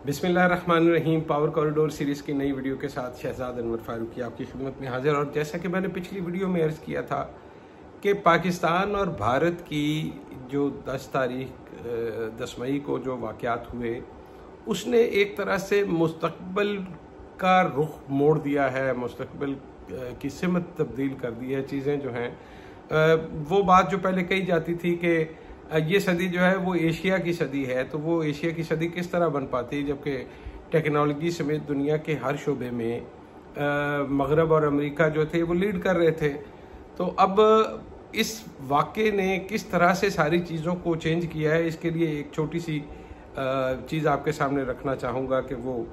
बिस्मिल्लाहिर्रहमानिर्रहीम। Power corridor series की नई वीडियो के साथ शहजाद अनवर फारूकी आपकी खिदमत में हाजिर। और जैसा कि मैंने पिछली वीडियो में अर्ज़ किया था कि पाकिस्तान और भारत की जो 10 मई को जो वाक़यात हुए उसने एक तरह से मुस्तक़बिल का रुख मोड़ दिया है, मुस्तक़बिल की सिमत तब्दील कर दी है। चीज़ें जो हैं वो बात जो पहले कही जाती थी कि ये सदी जो है वो एशिया की सदी है, तो वो एशिया की सदी किस तरह बन पाती है जबकि टेक्नोलॉजी समेत दुनिया के हर शोबे में मगरब और अमेरिका जो थे वो लीड कर रहे थे। तो अब इस वाक़े ने किस तरह से सारी चीज़ों को चेंज किया है, इसके लिए एक छोटी सी चीज़ आपके सामने रखना चाहूँगा कि वो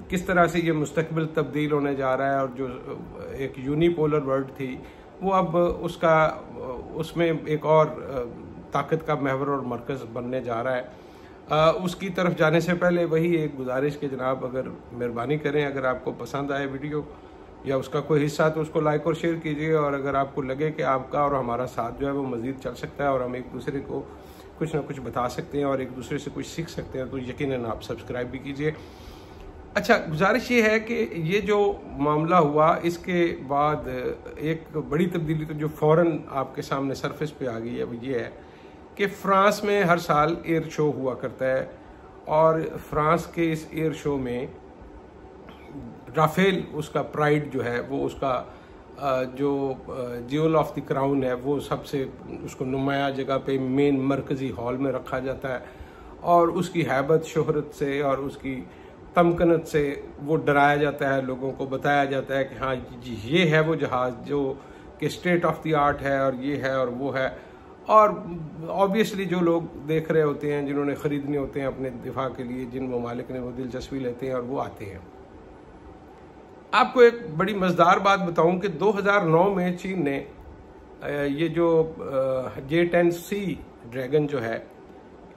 किस तरह से ये मुस्तक़बिल तब्दील होने जा रहा है। और जो एक यूनिपोलर वर्ल्ड थी वो अब उसमें एक और ताकत का महवर और मरकज़ बनने जा रहा है। उसकी तरफ जाने से पहले वही एक गुजारिश के जनाब अगर मेहरबानी करें, अगर आपको पसंद आए वीडियो या उसका कोई हिस्सा तो उसको लाइक और शेयर कीजिए। और अगर आपको लगे कि आपका और हमारा साथ जो है वो मज़ीद चल सकता है और हम एक दूसरे को कुछ ना कुछ बता सकते हैं और एक दूसरे से कुछ सीख सकते हैं, तो यकीनन आप सब्सक्राइब भी कीजिए। अच्छा, गुजारिश ये है कि ये जो मामला हुआ इसके बाद एक बड़ी तब्दीली तो जो फ़ौरन आपके सामने सरफेस पे आ गई है वो ये है कि फ़्रांस में हर साल एयर शो हुआ करता है और फ्रांस के इस एयर शो में राफेल उसका प्राइड जो है वो उसका जो ज्वेल ऑफ द क्राउन है वो सबसे उसको नुमाया जगह पे मेन मरकज़ी हॉल में रखा जाता है और उसकी हैबत शोहरत से और उसकी तमकनत से वो डराया जाता है, लोगों को बताया जाता है कि हाँ जी ये है वो जहाज़ जो कि स्टेट ऑफ द आर्ट है और ये है और वो है। और ऑब्वियसली जो लोग देख रहे होते हैं, जिन्होंने ख़रीदने होते हैं अपने दिफा के लिए, जिन ममालिक ने वो दिलचस्पी लेते हैं और वो आते हैं। आपको एक बड़ी मज़ेदार बात बताऊं कि 2009 में चीन ने ये जो J-10C ड्रैगन जो है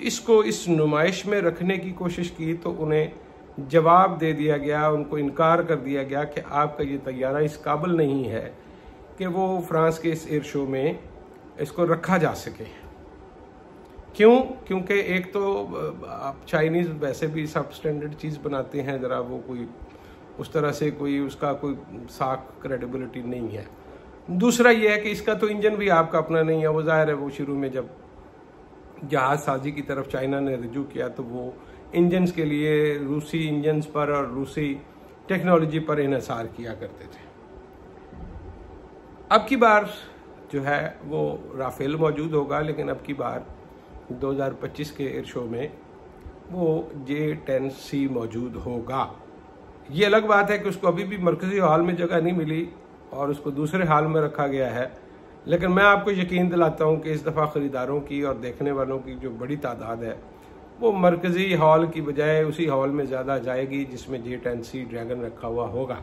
इसको इस नुमाइश में रखने की कोशिश की तो उन्हें जवाब दे दिया गया, उनको इनकार कर दिया गया कि आपका ये तैयारा इस काबिल नहीं है कि वो फ्रांस के इस एयर शो में इसको रखा जा सके। क्यों? क्योंकि एक तो आप चाइनीज़ वैसे भी सब स्टैंडर्ड चीज़ बनाते हैं, ज़रा वो कोई उस तरह से कोई उसका कोई साख क्रेडिबिलिटी नहीं है। दूसरा ये है कि इसका तो इंजन भी आपका अपना नहीं है। वो ज़ाहिर है वो शुरू में जब जहाज़ साजी की तरफ चाइना ने रुजू किया तो वो इंजन्स के लिए रूसी इंजन्स पर और रूसी टेक्नोलॉजी पर इन्हिसार किया करते थे। अब की बार जो है वो राफेल मौजूद होगा, लेकिन अब की बार 2025 के एयर शो में वो J-10C मौजूद होगा। ये अलग बात है कि उसको अभी भी मरकज़ी हॉल में जगह नहीं मिली और उसको दूसरे हॉल में रखा गया है, लेकिन मैं आपको यकीन दिलाता हूँ कि इस दफ़ा ख़रीदारों की और देखने वालों की जो बड़ी तादाद है वो मरकज़ी हॉल की बजाय उसी हॉल में ज़्यादा जाएगी जिसमें J-10C ड्रैगन रखा हुआ होगा।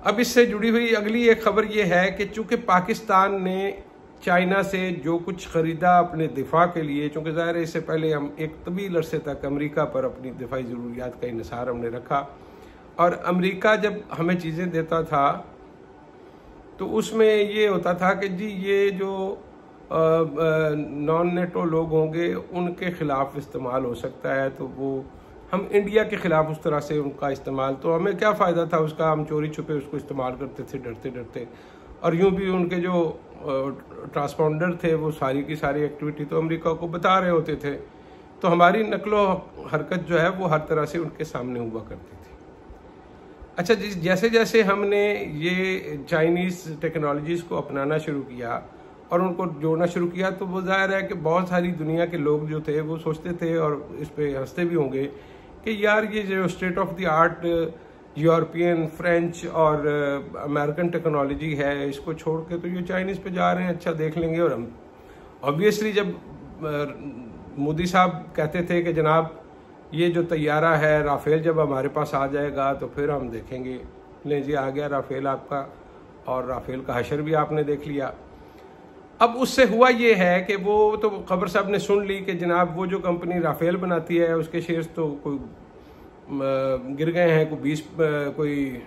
अब इससे जुड़ी हुई अगली एक खबर ये है कि चूँकि पाकिस्तान ने चाइना से जो कुछ ख़रीदा अपने दिफा के लिए, चूँकि ज़ाहिर है इससे पहले हम एक तवील अरसे तक अमेरिका पर अपनी दिफाई ज़रूरियात का इन्हिसार हमने रखा और अमेरिका जब हमें चीज़ें देता था तो उसमें ये होता था कि जी ये जो नॉन नेटो लोग होंगे उनके ख़िलाफ़ इस्तेमाल हो सकता है, तो वो हम इंडिया के ख़िलाफ़ उस तरह से उनका इस्तेमाल, तो हमें क्या फ़ायदा था उसका, हम चोरी छुपे उसको इस्तेमाल करते थे डरते डरते। और यूँ भी उनके जो ट्रांसपोंडर थे वो सारी की सारी एक्टिविटी तो अमेरिका को बता रहे होते थे, तो हमारी नकलो हरकत जो है वो हर तरह से उनके सामने हुआ करती थी। अच्छा, जैसे जैसे हमने ये चाइनीज़ टेक्नोलॉजीज़ को अपनाना शुरू किया और उनको जोड़ना शुरू किया तो वो ज़ाहिर है कि बहुत सारी दुनिया के लोग जो थे वो सोचते थे और इस पे हंसते भी होंगे कि यार ये जो state of the art European, French और अमेरिकन टेक्नोलॉजी है इसको छोड़ के तो ये चाइनीज़ पे जा रहे हैं, अच्छा देख लेंगे। और हम ऑब्वियसली जब मोदी साहब कहते थे कि जनाब ये जो तैयारा है राफेल जब हमारे पास आ जाएगा तो फिर हम देखेंगे, ले जी आ गया राफेल आपका और राफेल का हशर भी आपने देख लिया। अब उससे हुआ ये है कि वो तो खबर साहब ने सुन ली कि जनाब वो जो कंपनी राफेल बनाती है उसके शेयर्स तो कोई गिर गए हैं, कोई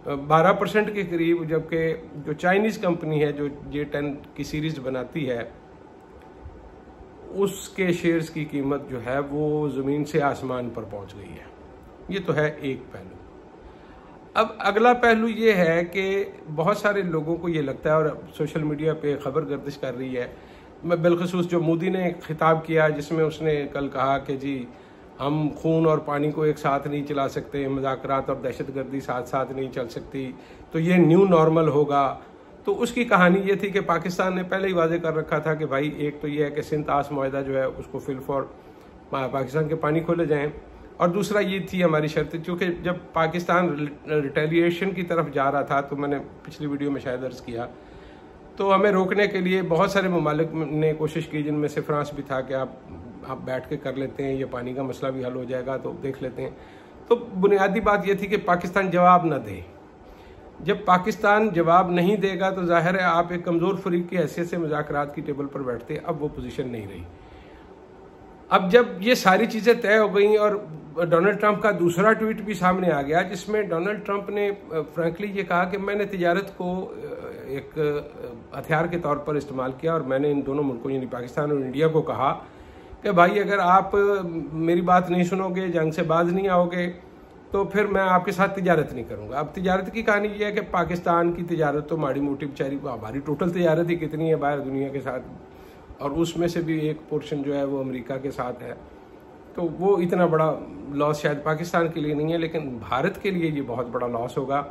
12% के करीब, जबकि जो चाइनीज़ कंपनी है जो J-10 की सीरीज़ बनाती है उसके शेयर्स की कीमत जो है वो ज़मीन से आसमान पर पहुंच गई है। ये तो है एक पहलू। अब अगला पहलू ये है कि बहुत सारे लोगों को ये लगता है, और सोशल मीडिया पे खबर गर्दिश कर रही है, मैं बिलखसूस जो मोदी ने एक खिताब किया जिसमें उसने कल कहा कि जी हम खून और पानी को एक साथ नहीं चला सकते, मुज़ाकरात और दहशतगर्दी साथ साथ नहीं चल सकती, तो ये न्यू नॉर्मल होगा। तो उसकी कहानी ये थी कि पाकिस्तान ने पहले ही वाजे कर रखा था कि भाई एक तो ये है कि सिंध आस मुआहदा जो है उसको फिल फॉर पाकिस्तान के पानी खोले जाएं, और दूसरा ये थी हमारी शर्त, क्योंकि जब पाकिस्तान रिटेलिएशन की तरफ जा रहा था, तो मैंने पिछली वीडियो में शायद अर्ज किया, तो हमें रोकने के लिए बहुत सारे ममालिक ने कोशिश की, जिनमें से फ्रांस भी था कि आप बैठ के कर लेते हैं, ये पानी का मसला भी हल हो जाएगा, तो देख लेते हैं। तो बुनियादी बात ये थी कि पाकिस्तान जवाब न दे। जब पाकिस्तान जवाब नहीं देगा तो जाहिर है आप एक कमज़ोर फरीक की हैसियत से मुज़ाकरात की टेबल पर बैठते। अब वो पोजीशन नहीं रही। अब जब ये सारी चीज़ें तय हो गई और डोनाल्ड ट्रंप का दूसरा ट्वीट भी सामने आ गया, जिसमें डोनाल्ड ट्रंप ने फ्रैंकली ये कहा कि मैंने तिजारत को एक हथियार के तौर पर इस्तेमाल किया, और मैंने इन दोनों मुल्कों यानी पाकिस्तान और इंडिया को कहा कि भाई अगर आप मेरी बात नहीं सुनोगे, जंग से बाज नहीं आओगे, तो फिर मैं आपके साथ तिजारत नहीं करूंगा। अब तिजारत की कहानी ये है कि पाकिस्तान की तिजारत तो माड़ी मोटी बेचारी, हमारी टोटल तिजारत ही कितनी है बाहर दुनिया के साथ, और उसमें से भी एक पोर्शन जो है वो अमेरिका के साथ है। तो वो इतना बड़ा लॉस शायद पाकिस्तान के लिए नहीं है, लेकिन भारत के लिए ये बहुत बड़ा लॉस होगा,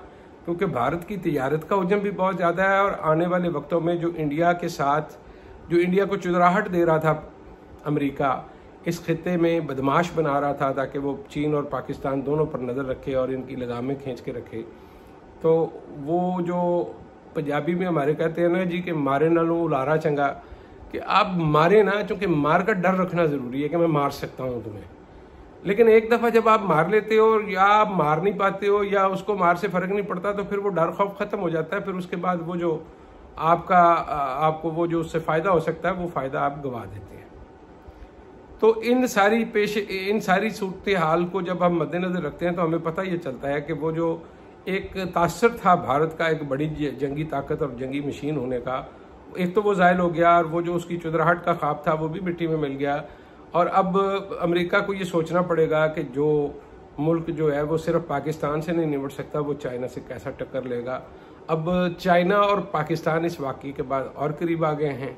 क्योंकि भारत की तिजारत का हजम भी बहुत ज़्यादा है। और आने वाले वक्तों में जो इंडिया के साथ, जो इंडिया को चुदराहट दे रहा था अमेरिका, इस खित्ते में बदमाश बना रहा था ताकि वो चीन और पाकिस्तान दोनों पर नज़र रखे और इनकी लगामें खींच के रखे, तो वो जो पंजाबी में हमारे कहते हैं ना जी कि मारे ना लो लारा चंगा, कि आप मारे ना, चूंकि मार का डर रखना ज़रूरी है कि मैं मार सकता हूँ तुम्हें। लेकिन एक दफ़ा जब आप मार लेते हो या आप मार नहीं पाते हो या उसको मार से फ़र्क नहीं पड़ता, तो फिर वो डर खौफ ख़त्म हो जाता है। फिर उसके बाद वो जो आपको वो जो उससे फ़ायदा हो सकता है, वो फ़ायदा आप गंवा देते हैं। तो इन सारी सूरत हाल को जब हम मद्देनजर रखते हैं तो हमें पता ये चलता है कि वो जो एक तासर था भारत का एक बड़ी जंगी ताकत और जंगी मशीन होने का, एक तो वो ज़ायल हो गया, और वो जो उसकी चुदराहट का ख्वाब था वो भी मिट्टी में मिल गया। और अब अमेरिका को ये सोचना पड़ेगा कि जो मुल्क जो है वो सिर्फ पाकिस्तान से नहीं निपट सकता, वो चाइना से कैसा टक्कर लेगा। अब चाइना और पाकिस्तान इस वाक़ये के बाद और करीब आ गए हैं।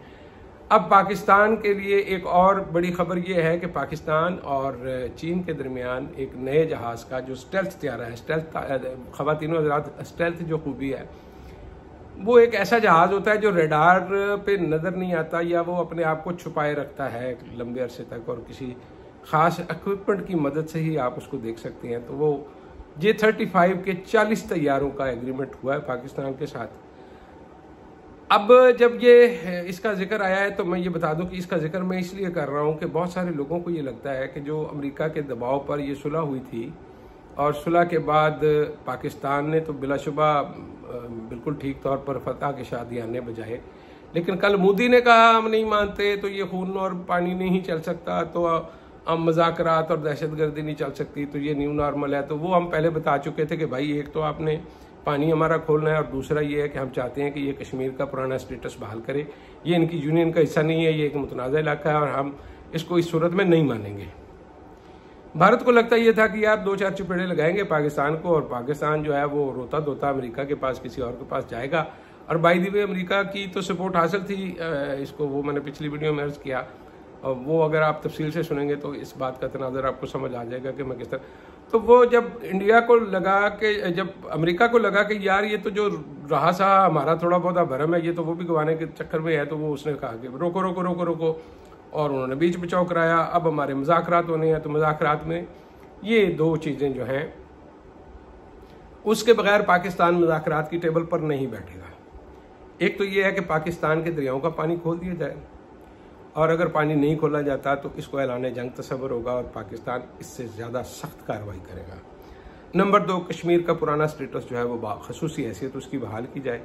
अब पाकिस्तान के लिए एक और बड़ी खबर ये है कि पाकिस्तान और चीन के दरमियान एक नए जहाज़ का जो स्टेल्थ तैयार है, ख़वातीन हज़रात, स्टेल्थ जो खूबी है, वो एक ऐसा जहाज़ होता है जो रडार पे नज़र नहीं आता या वो अपने आप को छुपाए रखता है लंबे अरसे तक, और किसी ख़ास इक्विपमेंट की मदद से ही आप उसको देख सकते हैं। तो वो J-35 के 40 तैयारों का एग्रीमेंट हुआ है पाकिस्तान के साथ। अब जब ये इसका जिक्र आया है तो मैं ये बता दूं कि इसका जिक्र मैं इसलिए कर रहा हूं कि बहुत सारे लोगों को ये लगता है कि जो अमेरिका के दबाव पर ये सुलह हुई थी, और सुलह के बाद पाकिस्तान ने तो बिलाशुबा बिल्कुल ठीक तौर पर फतह के शादियाने बजाए, लेकिन कल मोदी ने कहा हम नहीं मानते, तो ये खून और पानी नहीं चल सकता, तो हम मुज़ाकरात और दहशतगर्दी नहीं चल सकती, तो ये न्यू नॉर्मल है। तो वो हम पहले बता चुके थे कि भाई एक तो आपने पानी हमारा खोलना है, और दूसरा ये है कि हम चाहते हैं कि ये कश्मीर का पुराना स्टेटस बहाल करे। ये इनकी यूनियन का हिस्सा नहीं है, ये एक मुतनाज़ा इलाका है और हम इसको इस सूरत में नहीं मानेंगे। भारत को लगता ये था कि यार 2-4 चपेड़े लगाएंगे पाकिस्तान को, और पाकिस्तान जो है वो रोता धोता अमेरिका के पास किसी और के पास जाएगा। और बाय द वे अमेरिका की तो सपोर्ट हासिल थी इसको, वो मैंने पिछली वीडियो में अर्ज किया, और वो अगर आप तफसील से सुनेंगे तो इस बात का तनाज़र आपको समझ आ जाएगा कि मैं किस तरह। तो वो जब इंडिया को लगा कि, जब अमेरिका को लगा कि यार ये तो जो रहा सहा हमारा थोड़ा बहुत भरम है, ये तो वो भी गंवाने के चक्कर में है, तो वो उसने कहा कि रोको रोको रोको रोको, और उन्होंने बीच बचाव कराया। अब हमारे मुज़ाकरात होने हैं, तो मुज़ाकरात में ये दो चीज़ें जो हैं उसके बगैर पाकिस्तान मुज़ाकरात की टेबल पर नहीं बैठेगा। एक तो ये है कि पाकिस्तान के दरियाओं का पानी खोल दिया जाए, और अगर पानी नहीं खोला जाता तो इसको ऐलान जंग तस्वर होगा और पाकिस्तान इससे ज़्यादा सख्त कार्रवाई करेगा। नंबर 2, कश्मीर का पुराना स्टेटस जो है वो ख़ुसूसी हैसियत उसकी बहाल की जाए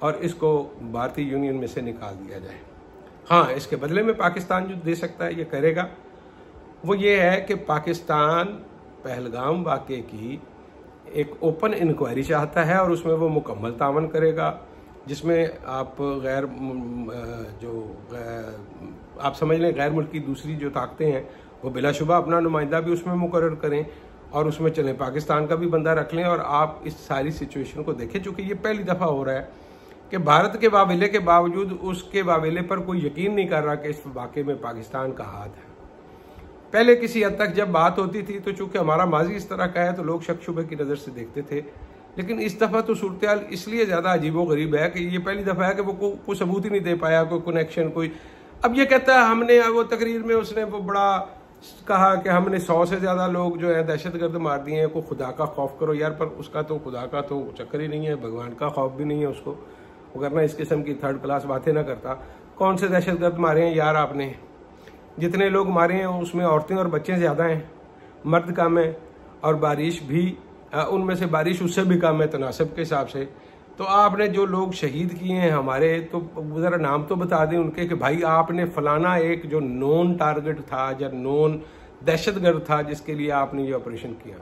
और इसको भारतीय यूनियन में से निकाल दिया जाए। हाँ, इसके बदले में पाकिस्तान जो दे सकता है ये करेगा, वो ये है कि पाकिस्तान पहलगाम वाक़े की एक ओपन इंक्वायरी चाहता है और उसमें वो मुकम्मल तावन करेगा, जिसमें आप आप समझ लें गैर मुल्की दूसरी जो ताकतें हैं वो बिलाशुबा अपना नुमाइंदा भी उसमें मुकर्रर करें और उसमें चलें, पाकिस्तान का भी बंदा रख लें और आप इस सारी सिचुएशन को देखें। चूँकि ये पहली दफ़ा हो रहा है कि भारत के वावेले के बावजूद उसके वावेले पर कोई यकीन नहीं कर रहा कि इस वाक़े में पाकिस्तान का हाथ है। पहले किसी हद तक जब बात होती थी तो चूँकि हमारा माजी इस तरह का है तो लोग शक शुबे की नज़र से देखते थे, लेकिन इस दफ़ा तो सूरत हाल इसलिए ज़्यादा अजीबो गरीब है कि ये पहली दफ़ा है कि वो कोई सबूत ही नहीं दे पाया, कोई कनेक्शन कोई। अब ये कहता है हमने, वो तकरीर में उसने वो बड़ा कहा कि हमने 100 से ज़्यादा लोग जो है दहशतगर्द मार दिए हैं, को खुदा का खौफ करो यार, पर उसका तो खुदा का तो चक्कर ही नहीं है, भगवान का खौफ भी नहीं है उसको, वरना इस किस्म की थर्ड क्लास बातें ना करता। कौन से दहशतगर्द मारे हैं यार आपने? जितने लोग मारे हैं उसमें औरतें और बच्चे ज़्यादा हैं, मर्द कम है, और बारिश भी उनमें से बारिश उससे भी कम है तनासब के हिसाब से। तो आपने जो लोग शहीद किए हैं हमारे, तो ज़रा नाम तो बता दें उनके कि भाई आपने फलाना एक जो नॉन टारगेट था या नॉन दहशतगर्द था जिसके लिए आपने ये ऑपरेशन किया।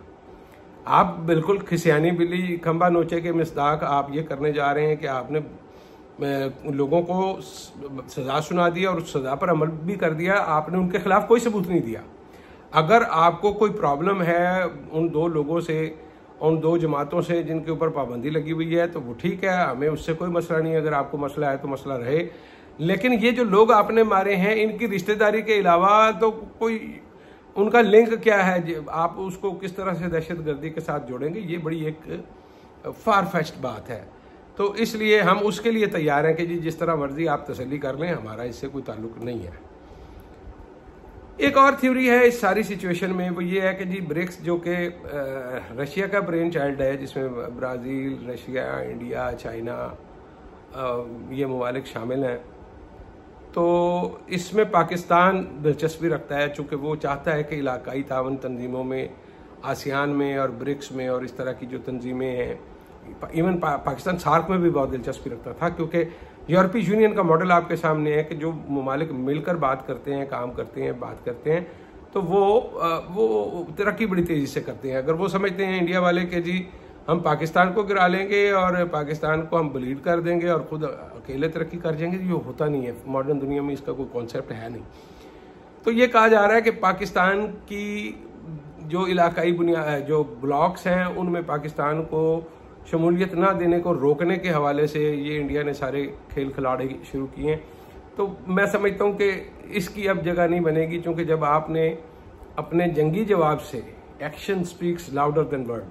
आप बिल्कुल खिसियानी बिल्ली खंबा नोचे के मिसदाक आप ये करने जा रहे हैं कि आपने लोगों को सज़ा सुना दी और उस सज़ा पर अमल भी कर दिया, आपने उनके खिलाफ कोई सबूत नहीं दिया। अगर आपको कोई प्रॉब्लम है उन दो लोगों से, उन दो जमातों से जिनके ऊपर पाबंदी लगी हुई है, तो वो ठीक है, हमें उससे कोई मसला नहीं है। अगर आपको मसला है तो मसला रहे, लेकिन ये जो लोग आपने मारे हैं इनकी रिश्तेदारी के अलावा तो कोई उनका लिंक क्या है, आप उसको किस तरह से दहशतगर्दी के साथ जोड़ेंगे? ये बड़ी एक फार फेच्ड बात है। तो इसलिए हम उसके लिए तैयार हैं कि जी जिस तरह मर्जी आप तसल्ली कर लें, हमारा इससे कोई ताल्लुक नहीं है। एक और थ्योरी है इस सारी सिचुएशन में, वो ये है कि जी ब्रिक्स जो कि रशिया का ब्रेन चाइल्ड है, जिसमें ब्राज़ील, रशिया, इंडिया, चाइना ये ममालिक शामिल हैं, तो इसमें पाकिस्तान दिलचस्पी रखता है चूँकि वो चाहता है कि इलाकाई तावन तंजीमों में, आसियान में और ब्रिक्स में और इस तरह की जो तंजीमें हैं, इवन पाकिस्तान सार्क में भी बहुत दिलचस्पी रखता था, क्योंकि यूरोपीय यूनियन का मॉडल आपके सामने है कि जो ममालिक मिलकर बात करते हैं, काम करते हैं, बात करते हैं, तो वो तरक्की बड़ी तेज़ी से करते हैं। अगर वो समझते हैं इंडिया वाले कि जी हम पाकिस्तान को गिरा लेंगे और पाकिस्तान को हम ब्लीड कर देंगे और खुद अकेले तरक्की कर जाएंगे, ये होता नहीं है। मॉडर्न दुनिया में इसका कोई कॉन्सेप्ट है नहीं। तो ये कहा जा रहा है कि पाकिस्तान की जो इलाकाई बुनियाद जो ब्लॉक्स हैं उनमें पाकिस्तान को शमूलियत ना देने को रोकने के हवाले से ये इंडिया ने सारे खेल खिलाड़े शुरू किए हैं। तो मैं समझता हूँ कि इसकी अब जगह नहीं बनेगी, क्योंकि जब आपने अपने जंगी जवाब से, action speaks louder than word,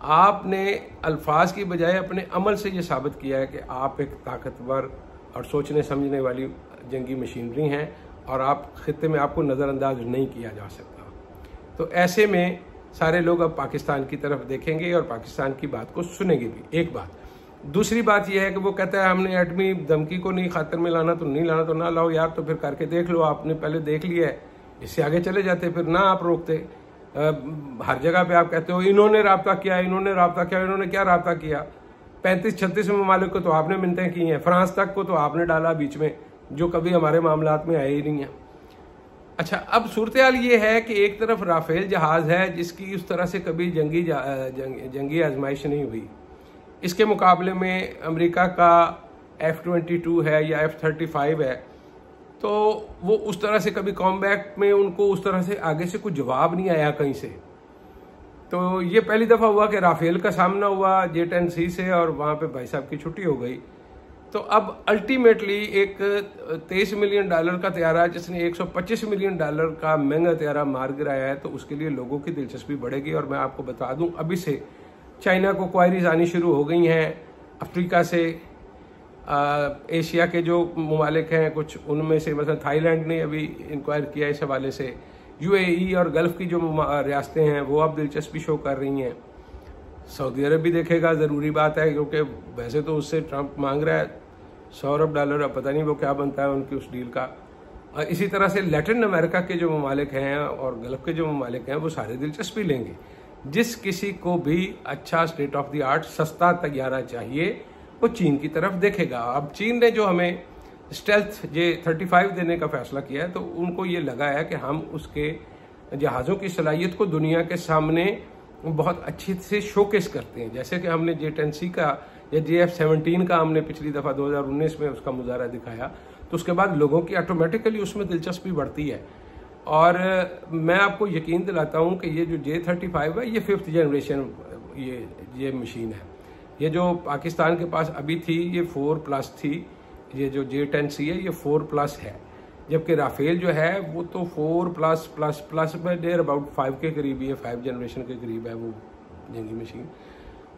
आपने अल्फाज की बजाय अपने अमल से ये साबित किया है कि आप एक ताकतवर और सोचने समझने वाली जंगी मशीनरी हैं और आप खित्ते में आपको नज़रअंदाज नहीं किया जा सकता। तो ऐसे में सारे लोग अब पाकिस्तान की तरफ देखेंगे और पाकिस्तान की बात को सुनेंगे भी। एक बात। दूसरी बात यह है कि वो कहता है हमने एटमी धमकी को नहीं खातर में लाना, तो नहीं लाना तो ना लाओ यार, तो फिर करके देख लो, आपने पहले देख लिया है, इससे आगे चले जाते, फिर ना आप रोकते। हर जगह पे आप कहते हो इन्होंने राब्ता किया, इन्होंने राब्ता किया, इन्होंने क्या राब्ता किया? 35-36 ममालिक को तो आपने मिन्नतें की हैं, फ्रांस तक को तो आपने डाला बीच में, जो कभी हमारे मामलात में आए ही नहीं है। अच्छा, अब सूरत हाल ये है कि एक तरफ राफेल जहाज़ है जिसकी उस तरह से कभी जंगी आजमाइश नहीं हुई, इसके मुकाबले में अमेरिका का F-22 है या F-35 है, तो वो उस तरह से कभी कॉम्बैट में उनको उस तरह से आगे से कोई जवाब नहीं आया कहीं से। तो ये पहली दफ़ा हुआ कि राफेल का सामना हुआ J-10C से और वहाँ पे भाई साहब की छुट्टी हो गई। तो अब अल्टीमेटली एक $23 मिलियन का तैयारा जिसने $125 मिलियन का महंगा तैयारा मार गिराया है, तो उसके लिए लोगों की दिलचस्पी बढ़ेगी। और मैं आपको बता दूं अभी से चाइना को क्वायरीज आनी शुरू हो गई हैं, अफ्रीका से, एशिया के जो ममालिक हैं कुछ उनमें से, मतलब थाईलैंड ने अभी इंक्वायर किया इस हवाले से, UAE और गल्फ की जो रियासतें हैं वो अब दिलचस्पी शो कर रही हैं। सऊदी अरब भी देखेगा, ज़रूरी बात है, क्योंकि वैसे तो उससे ट्रंप मांग रहा है $100 अरब, अब पता नहीं वो क्या बनता है उनकी उस डील का। इसी तरह से लैटिन अमेरिका के जो ममालिक हैं और गल्फ के जो ममालिक हैं वो सारे दिलचस्पी लेंगे। जिस किसी को भी अच्छा स्टेट ऑफ द आर्ट सस्ता तैयारा चाहिए वो चीन की तरफ देखेगा। अब चीन ने जो हमें स्टेल्थ J-35 देने का फैसला किया है, तो उनको ये लगा है कि हम उसके जहाज़ों की सलाहियत को दुनिया के सामने बहुत अच्छी से शोकेस करते हैं। जैसे कि हमने J-10C का या JF-17 का हमने पिछली दफ़ा 2019 में उसका मुजाहरा दिखाया, तो उसके बाद लोगों की ऑटोमेटिकली उसमें दिलचस्पी बढ़ती है। और मैं आपको यकीन दिलाता हूँ कि ये जो J-35 है ये 5th जनरेशन ये मशीन है। ये जो पाकिस्तान के पास अभी थी ये 4+ थी, ये जो J-10C है ये 4+ है, जबकि राफेल जो है वो तो 4+++ में डेयर अबाउट 5 के करीब ही है, 5 जनरेशन के करीब है वो जंगी मशीन।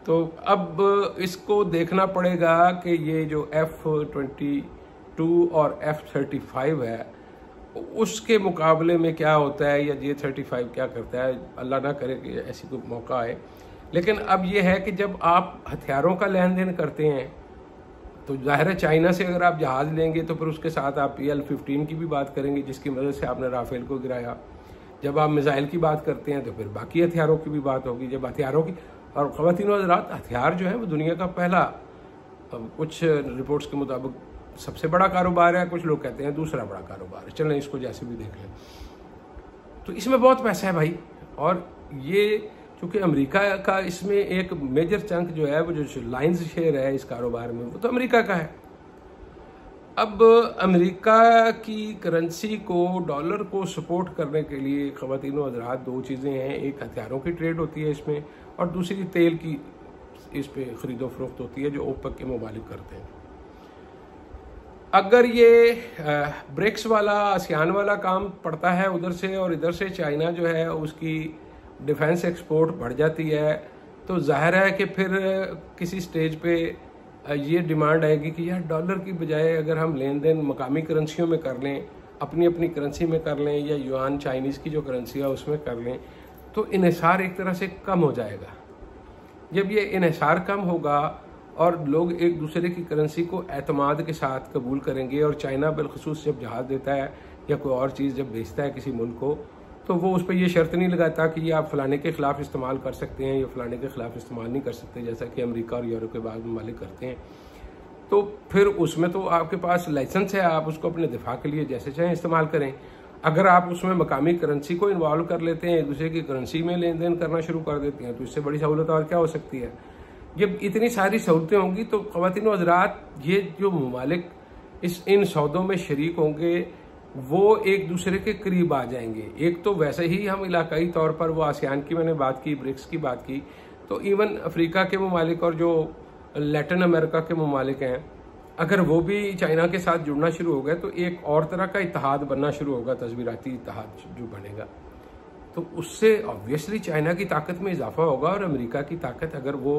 तो अब इसको देखना पड़ेगा कि ये जो F-22 और F-35 है उसके मुकाबले में क्या होता है, या J-35 क्या करता है। अल्लाह ना करे कि ऐसी कोई मौका आए। लेकिन अब ये है कि जब आप हथियारों का लेन देन करते हैं तो जाहिर है चाइना से अगर आप जहाज़ लेंगे तो फिर उसके साथ आप PL-15 की भी बात करेंगे जिसकी मदद से आपने राफेल को गिराया। जब आप मिसाइल की बात करते हैं तो फिर बाकी हथियारों की भी बात होगी। जब हथियारों की, और ख़वातीन व हज़रात, हथियार जो है वो दुनिया का पहला, कुछ रिपोर्ट्स के मुताबिक सबसे बड़ा कारोबार है, कुछ लोग कहते हैं दूसरा बड़ा कारोबार है, चलें इसको जैसे भी देख लें। तो इसमें बहुत पैसा है भाई, और ये क्योंकि अमेरिका का इसमें एक मेजर चंक जो है वो जो लाइन्स शेयर है इस कारोबार में वो तो अमेरिका का है। अब अमेरिका की करेंसी को, डॉलर को सपोर्ट करने के लिए ख़वातीन व हज़रात दो चीज़ें हैं, एक हथियारों की ट्रेड होती है इसमें, और दूसरी तेल की इस पे ख़रीदो फरोख्त होती है जो ओपेक के मुमालिक करते हैं। अगर ये ब्रिक्स वाला, आसियान वाला काम पड़ता है उधर से, और इधर से चाइना जो है उसकी डिफेंस एक्सपोर्ट बढ़ जाती है, तो जाहिर है कि फिर किसी स्टेज पे ये डिमांड आएगी कि यार डॉलर की बजाय अगर हम लेन देन मकामी करेंसियों में कर लें, अपनी अपनी करेंसी में कर लें, या युआन चाइनीज़ की जो करेंसी है उसमें कर लें, तो इन्हिसार एक तरह से कम हो जाएगा। जब ये इन्हिसार कम होगा और लोग एक दूसरे की करेंसी को एतमाद के साथ कबूल करेंगे, और चाइना बिलखसूस जब जहाज़ देता है या कोई और चीज़ जब बेचता है किसी मुल्क को, तो वो उस पर यह शर्त नहीं लगाता कि ये आप फलाने के ख़िलाफ़ इस्तेमाल कर सकते हैं या फलाने के ख़िलाफ़ इस्तेमाल नहीं कर सकते, जैसा कि अमेरिका और यूरोप के बाद ममालिक करते हैं। तो फिर उसमें तो आपके पास लाइसेंस है, आप उसको अपने दिफा के लिए जैसे चाहें इस्तेमाल करें। अगर आप उसमें मकामी करेंसी को इन्वॉल्व कर लेते हैं, एक दूसरे की करेंसी में लेन देन करना शुरू कर देते हैं, तो इससे बड़ी सहूलत और क्या हो सकती है। जब इतनी सारी सहूलतें होंगी तो ख़वातीन व हज़रात, ये जो ममालिक इन सौदों में शरीक होंगे वो एक दूसरे के करीब आ जाएंगे। एक तो वैसे ही हम इलाकाई तौर पर, वो आसियान की मैंने बात की, ब्रिक्स की बात की, तो इवन अफ्रीका के ममालिक और जो लैटिन अमेरिका के ममालिक हैं, अगर वो भी चाइना के साथ जुड़ना शुरू हो गए तो एक और तरह का इत्तेहाद बनना शुरू होगा, तस्वीराती इत्तेहाद जो बनेगा। तो उससे ऑब्वियसली चाइना की ताकत में इजाफा होगा, और अमेरिका की ताकत, अगर वो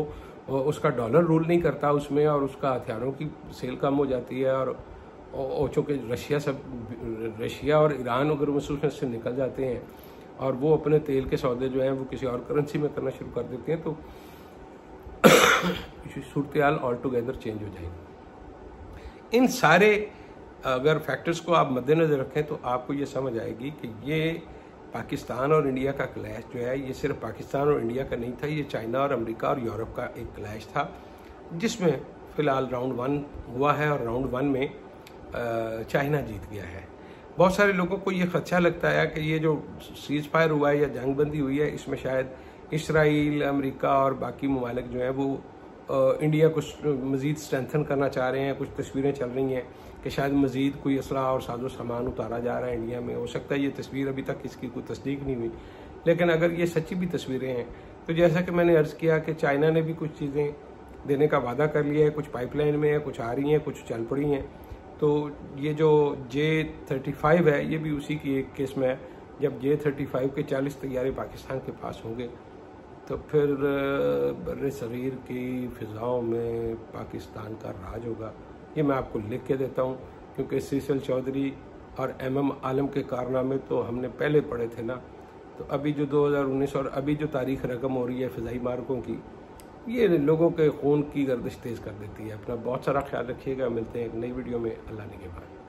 उसका डॉलर रूल नहीं करता उसमें और उसका हथियारों की सेल कम हो जाती है, और चूँकि रशिया और ईरान अगर उसमें से निकल जाते हैं और वो अपने तेल के सौदे जो हैं वो किसी और करेंसी में करना शुरू कर देते हैं, तो सूरत हाल ऑल टुगेदर चेंज हो जाएगी। इन सारे अगर फैक्टर्स को आप मद्देनज़र रखें तो आपको ये समझ आएगी कि ये पाकिस्तान और इंडिया का क्लैश जो है ये सिर्फ पाकिस्तान और इंडिया का नहीं था, ये चाइना और अमेरिका और यूरोप का एक क्लैश था, जिसमें फ़िलहाल राउंड 1 हुआ है, और राउंड 1 में चाइना जीत गया है। बहुत सारे लोगों को ये खदशा लगता है कि ये जो सीज़ फायर हुआ है या जंग बंदी हुई है, इसमें शायद इसराइल, अमेरिका और बाकी ममालिक जो हैं वो इंडिया को मज़ीद स्ट्रेंथन करना चाह रहे हैं। कुछ तस्वीरें चल रही हैं कि शायद मज़ीद कोई असला और साजो सामान उतारा जा रहा है इंडिया में। हो सकता है ये तस्वीर अभी तक इसकी कोई तस्दीक नहीं हुई, लेकिन अगर ये सच्ची भी तस्वीरें हैं तो जैसा कि मैंने अर्ज़ किया कि चाइना ने भी कुछ चीज़ें देने का वादा कर लिया है, कुछ पाइपलाइन में है, कुछ आ रही हैं, कुछ चल पड़ी हैं। तो ये जो J-35 है ये भी उसी की एक किस्म है। जब J-35 के 40 तैयारे पाकिस्तान के पास होंगे तो फिर बर्रे सगीर की फ़िज़ाओं में पाकिस्तान का राज होगा। ये मैं आपको लिख के देता हूँ, क्योंकि सीसल चौधरी और MM आलम के कारनामे तो हमने पहले पढ़े थे ना। तो अभी जो 2019 और अभी जो तारीख रकम हो रही है फ़िज़ाई मार्कों की, ये लोगों के खून की गर्दिश तेज़ कर देती है। अपना बहुत सारा ख्याल रखिएगा, मिलते हैं एक नई वीडियो में। अल्लाह ने के बाद।